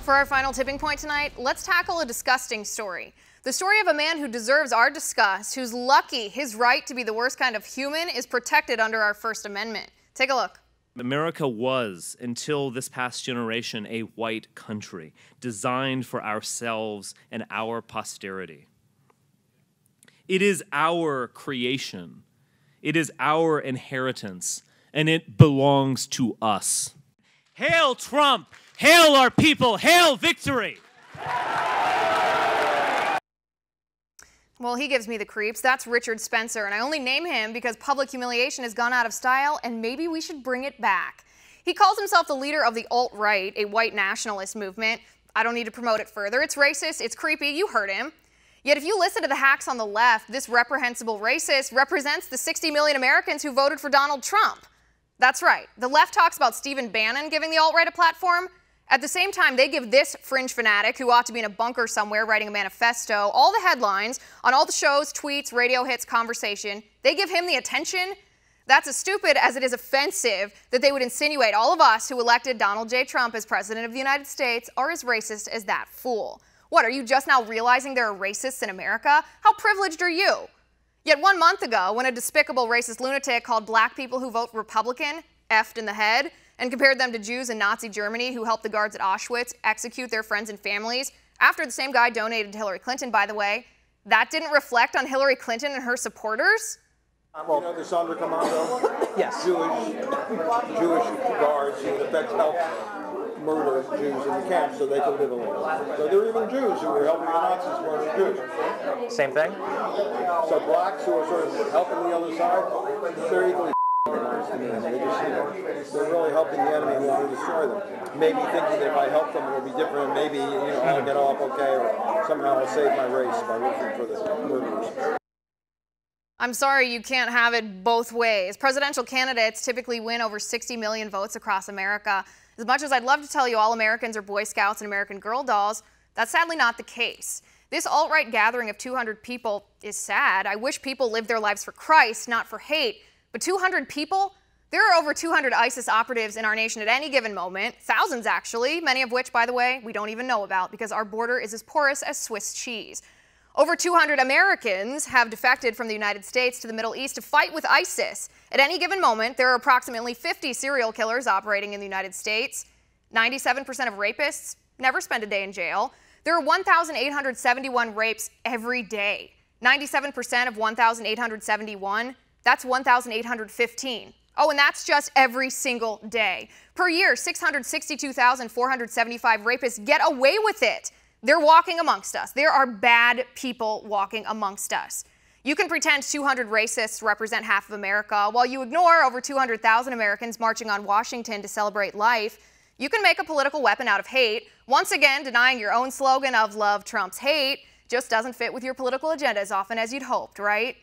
For our final tipping point tonight, let's tackle a disgusting story. The story of a man who deserves our disgust, who's lucky his right to be the worst kind of human is protected under our First Amendment. Take a look. America was, until this past generation, a white country designed for ourselves and our posterity. It is our creation. It is our inheritance, and it belongs to us. Hail Trump! Hail our people! Hail victory! Well, he gives me the creeps. That's Richard Spencer, and I only name him because public humiliation has gone out of style, and maybe we should bring it back. He calls himself the leader of the alt-right, a white nationalist movement. I don't need to promote it further. It's racist, it's creepy, you heard him. Yet if you listen to the hacks on the left, this reprehensible racist represents the 60 million Americans who voted for Donald Trump. That's right. The left talks about Stephen Bannon giving the alt-right a platform. At the same time, they give this fringe fanatic, who ought to be in a bunker somewhere writing a manifesto, all the headlines on all the shows, tweets, radio hits, conversation. They give him the attention. That's as stupid as it is offensive that they would insinuate all of us who elected Donald J. Trump as president of the United States are as racist as that fool. What, are you just now realizing there are racists in America? How privileged are you? Yet 1 month ago, when a despicable racist lunatic called black people who vote Republican effed in the head and compared them to Jews in Nazi Germany who helped the guards at Auschwitz execute their friends and families, after the same guy donated to Hillary Clinton, by the way, that didn't reflect on Hillary Clinton and her supporters? Well, you know the Sonderkommando? Yes. Jewish guards who in effect helped murder Jews in the camps so they could live alone. So there were even Jews who were helping the Nazis murder Jews. Same thing? So blacks who are sort of helping the other side, they're equally nice to me. They just, they're really helping the enemy who want to destroy them. Maybe thinking that if I help them it'll be different, maybe I'll get off okay, or somehow I'll save my race by working for the murderers. I'm sorry, you can't have it both ways. Presidential candidates typically win over 60 million votes across America. As much as I'd love to tell you all Americans are Boy Scouts and American Girl dolls, that's sadly not the case. This alt-right gathering of 200 people is sad. I wish people lived their lives for Christ, not for hate. But 200 people? There are over 200 ISIS operatives in our nation at any given moment, thousands actually, many of which, by the way, we don't even know about because our border is as porous as Swiss cheese. Over 200 Americans have defected from the United States to the Middle East to fight with ISIS. At any given moment, there are approximately 50 serial killers operating in the United States. 97% of rapists never spend a day in jail. There are 1,871 rapes every day. 97% of 1,871, that's 1,815. Oh, and that's just every single day. Per year, 662,475 rapists get away with it. They're walking amongst us. There are bad people walking amongst us. You can pretend 200 racists represent half of America while you ignore over 200,000 Americans marching on Washington to celebrate life. You can make a political weapon out of hate. Once again, denying your own slogan of love Trump's hate just doesn't fit with your political agenda as often as you'd hoped, right?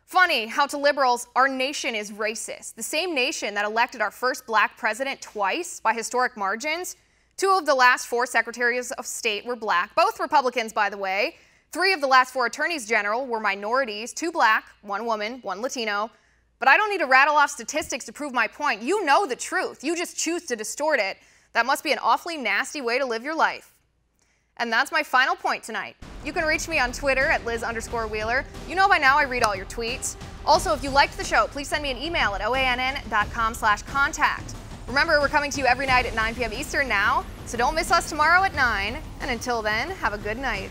Funny how to liberals, our nation is racist. The same nation that elected our first black president twice by historic margins. 2 of the last 4 secretaries of state were black, both Republicans, by the way. 3 of the last 4 attorneys general were minorities, 2 black, 1 woman, 1 Latino. But I don't need to rattle off statistics to prove my point. You know the truth. You just choose to distort it. That must be an awfully nasty way to live your life. And that's my final point tonight. You can reach me on Twitter at Liz_Wheeler. You know by now I read all your tweets. Also, if you liked the show, please send me an email at oann.com/contact. Remember, we're coming to you every night at 9 p.m. Eastern now, so don't miss us tomorrow at 9. And until then, have a good night.